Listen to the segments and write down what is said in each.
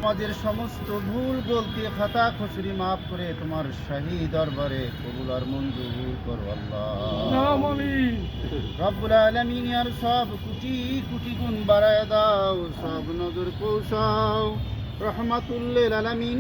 আমাদের সমস্ত ভুল গলতি খাতা খুশরি মাফ করে তোমার শাহী দরবারে কবুল আর মঞ্জুর করো আল্লাহ। আমিন। রব্বুল আলামিন আর সব কোটি কোটি গুণ বাড়ায় দাও, সব নজর পৌঁছাও। রহমাতুল্লিল আলামিন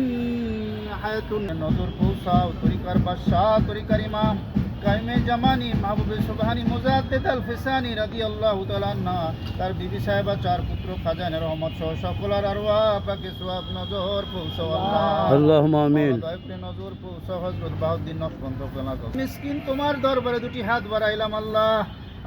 হায়াতুন নজর পৌঁছাও। তরিকার বাদশাহ তরিকার ইমাম কাইমে জামানি মাহবুবে সুবহানি মুজাদ্দিদ আল ফিসানি রাদিয়াল্লাহু তাআলা আনহা, তার বিবি সাহেবা, চার পুত্র খাজানে রহমত সহ সকলের আরওয়াহ পাকে সওয়াব নজর পৌঁছাও আল্লাহ। আল্লাহুম্মা আমিন। দয়া করে নজর পৌঁছাও হযরত বাউদ্দিন নকশবন্দি মিসকিন তোমার দরবারে দুটি হাত বাড়াইলাম আল্লাহ।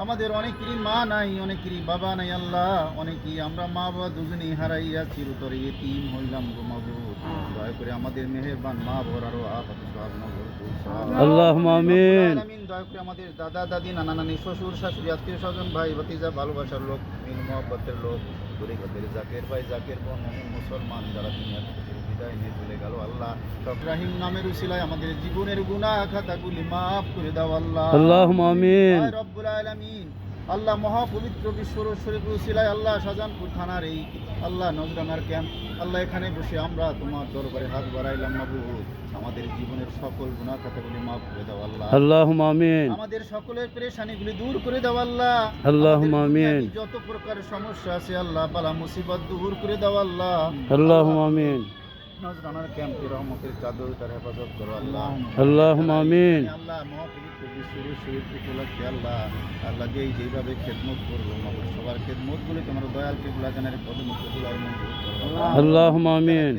আমাদের অনেকেরই মা নাই, অনেকেরই বাবা নাই আল্লাহ। অনেকেই আমরা মা বাবা দুজনেই হারাইয়া চিরতরে ইতিম হইলাম গো মাবুদ। দয়া করে আমাদের মেহেরবান মা বাবার আরো আপাতত সওয়াব নজর পৌঁছাও আল্লাহুম্মা আমিন। দয়া করে আমাদের দাদা দাদি নানা নানি শ্বশুর শাশুড়ি আত্মীয় স্বজন ভাই ভাতিজা ভালোবাসার লোক মিল মহব্বতের লোক তরিকতের জাকের ভাই জাকের বোন মুসলমান যারা দুনিয়া থেকে বিদায় নিয়ে চলে গেল আল্লাহ, ইব্রাহিম নামের উসিলায় আমাদের জীবনের গুনাহ খাতাগুলি মাফ করে দাও আল্লাহ। আল্লাহুম্মা আমিন। রব্বুল আলামিন আল্লাহ মহাপবিত্র বিশ্ব শরীফ উসিলায় আল্লাহ শাহজাহানপুর থানার এই আল্লাহ নজরানার ক্যাম্প আল্লাহ, এখানে বসে আমরা তোমার দরবারে হাত বাড়াইলাম মাবুদ। আমাদের জীবনের সকল গুনাহ খাতাগুলি মাফ করে দাও আল্লাহ। আল্লাহুম্মা আমিন। আমাদের সকলের পেরেশানিগুলি দূর করে দাও আল্লাহ। আল্লাহুম্মা আমিন। যত প্রকার সমস্যা আছে আল্লাহ বালা মুসিবত দূর করে দাও আল্লাহ। আল্লাহুম্মা আমিন। নজরানার ক্যাম্পে রহমতের চাদর তার হেফাজত করো আল্লাহ। আল্লাহুম্মা আমিন। আল্লাহ মহাপবিত্র বিশ্বের শরীর উপলক্ষে আল্লাহ আল্লাহ যেইভাবে খেদমত করলো সবার খেদমতগুলি তোমার দয়াল কেবলা জানের কদমে কবুল আর মঞ্জুর করো আল্লাহুম্মা আমিন।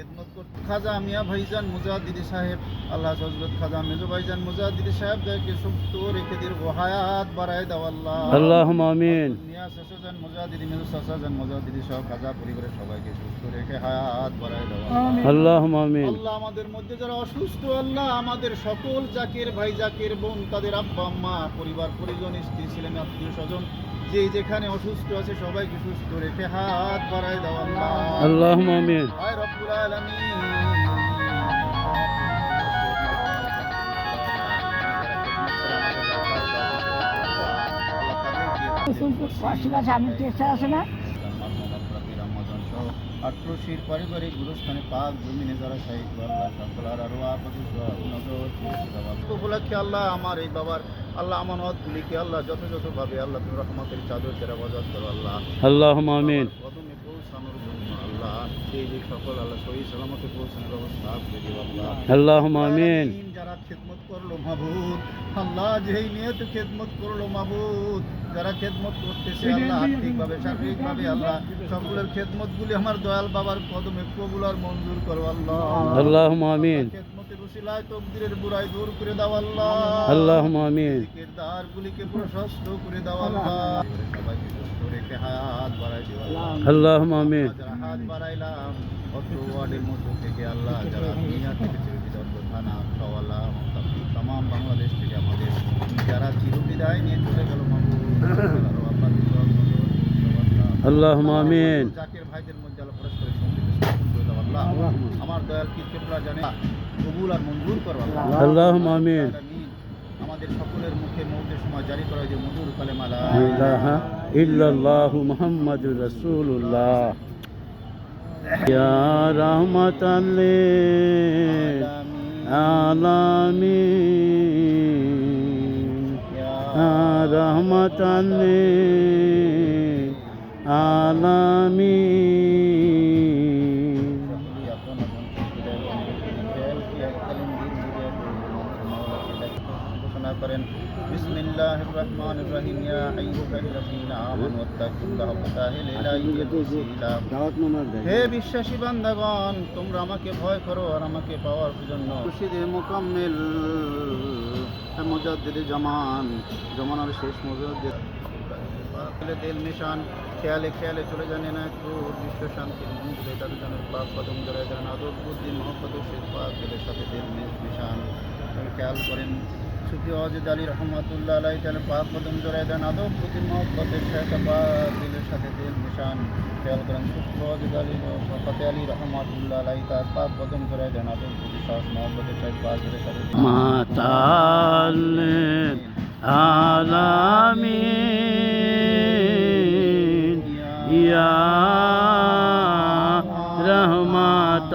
খাজা মিয়া ভাইজান মুজাদ্দিদি সাহেব আল্লাহ হযরত খাজা মেজো ভাইজান মুজাদ্দিদি সাহেব যাকে সুস্থ রেখে দীর্ঘ হায়াত বাড়ায় দাও আল্লাহ। আল্লাহুম্মা আমিন। মিয়া সাসাজান মুজাদ্দিদি মেজো সাসাজান মুজাদ্দিদি সহ খাজা পরিবারের সবাইকে সুস্থ রেখে হায়াত বাড়ায় দাও আল্লাহুম্মা আমিন। আল্লাহ আমাদের মধ্যে যারা অসুস্থ আল্লাহ আমাদের সকল জাকের ভাই জাকের বোন তাদের আব্বা আম্মা পরিবার পরিজন স্ত্রী ছেলে মেয়ে আত্মীয় স্বজন যে যেখানে অসুস্থ আছে সবাইকে সুস্থ রেখে হাত বাড়ায় দাও আল্লাহ। আল্লাহুম্মা আমিন। হায় রব্বুল আলামিন আট্রসির পারিবারিক গুরুস্থানে পাক জমিনে যারা শহীদ আল্লাহ সকলার আরো উপলক্ষে আল্লাহ আমার এই বাবার আল্লাহ আমানতগুলিকে আল্লাহ যথাযথভাবে আল্লাহ তুমি রহমতের চাদর যারা বজাত করো আল্লাহ। আল্লাহুম্মা আমিন। কদমে পৌঁছানোর জন্য আল্লাহ সেই যে সকল আল্লাহ সহি সালামতে পৌঁছানোর ব্যবস্থা করে দিও আল্লাহ। আল্লাহুম্মা আমিন। যারা খেদমত করলো মাবুদ আল্লাহ, যেই নিয়ত খেদমত করলো মাবুদ, যারা খেদমত করতেছে আল্লাহ আর্থিকভাবে শারীরিকভাবে আল্লাহ সকলের খেদমতগুলি আমার দয়াল বাবার কদমে কবুল আর মঞ্জুর করো আল্লাহ। আল্লাহুম্মা আমিন। খেদমতের উসিলায় তকদিরের বুরাই দূর করে দাও আল্লাহ। আল্লাহুম্মা আমিন। দ্বারগুলিকে প্রশস্ত করে দাও আল্লাহ। সবাইকে সুস্থ রেখে হাত বাড়াই দিও আল্লাহ। আল্লাহুম্মা আমিন। যারা হাত বাড়াইলাম অত্র ওয়ার্ডের মধ্য থেকে আল্লাহ যারা দুনিয়া থেকে বিদর্ভ থানা সওয়ালা তামাম বাংলাদেশ থেকে আমাদের যারা চিরবিদায় নিয়ে চলে গেল আল্লাহুম্মা আমিন। জাকের ভাইদের মধ্যে আল্লাহ পরস্পরের সম্পর্ক স্থাপন করে দাও আল্লাহ। আমার দয়াল পীর কেবলা জানে কবুল আর মঞ্জুর করো আল্লাহ। আল্লাহুম্মা আমিন। আমাদের সকলের মুখে মৌতের সময় জারি করা যে মধুর কালেমা লা ইলাহা ইল্লাল্লাহু মুহাম্মাদুর রাসূলুল্লাহ। ইয়া রাহমাতাল লিল আলামিন, ইয়া রাহমাতাল লিল আলামিন। ঘোষণা করেন বিসমিল্লাহির রহমানির রহিম ইয়া আইয়ুহাল্লাযীনা আমানু তাকুল্লাহা ওয়া তাহিলু ইলাইহি ওয়াসিলা। হে বিশ্বাসী বান্দাগণ তোমরা আমাকে ভয় করো আর আমাকে পাওয়ার জন্য মুর্শিদে মুকাম্মিল মুজাদ্দিদে জামানার শেষ মুজাদ্দিদ দিল নিশান খেয়ালে খেয়ালে চলে জানে না একটু বিশ্ব শান্তির মন্দিরে তাদের জন্য পাক কদম জড়ায় দেন আদব বুদ্ধি মহব্বতের শেষ পাক দিলের সাথে দিল নিশান খেয়াল করেন সুফি ওয়াজিদ আলী রহমাতুল্লাহ আলাইহি তাআলা পাক কদম জড়ায় দেন আদব বুদ্ধি মহব্বতের শেষ পাক দিলের সাথে দিল নিশান খেয়াল করেন সুফি ওয়াজিদ আলী রহমাতুল্লাহ আলাইহি তাআলা পাক কদম জড়ায় দেন আদব বুদ্ধি শেষ মহব্বতের শেষ পাক দিলের সাথে মাতাল আলামিন ইয়া রহমাত